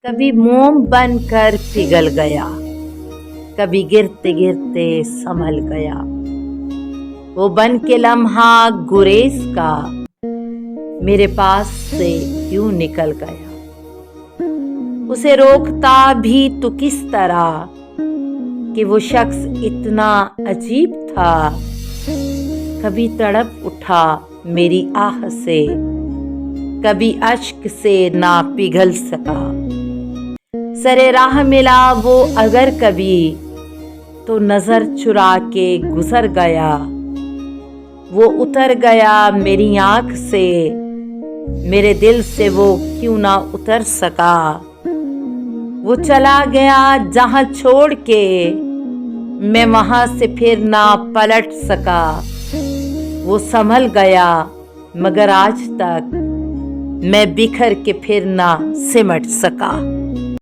कभी मोम बनकर पिघल गया, कभी गिरते गिरते संभल गया। वो बन के लम्हा गुरेज का मेरे पास से क्यों निकल गया। उसे रोकता भी तो किस तरह कि वो शख्स इतना अजीब था। कभी तड़प उठा मेरी आह से, कभी अश्क से ना पिघल सका। सरे राह मिला वो अगर कभी तो नजर चुरा के गुजर गया। वो उतर गया मेरी आंख से, मेरे दिल से वो क्यों ना उतर सका। वो चला गया जहां छोड़ के, मैं वहां से फिर ना पलट सका। वो संभल गया मगर आज तक मैं बिखर के फिर ना सिमट सका।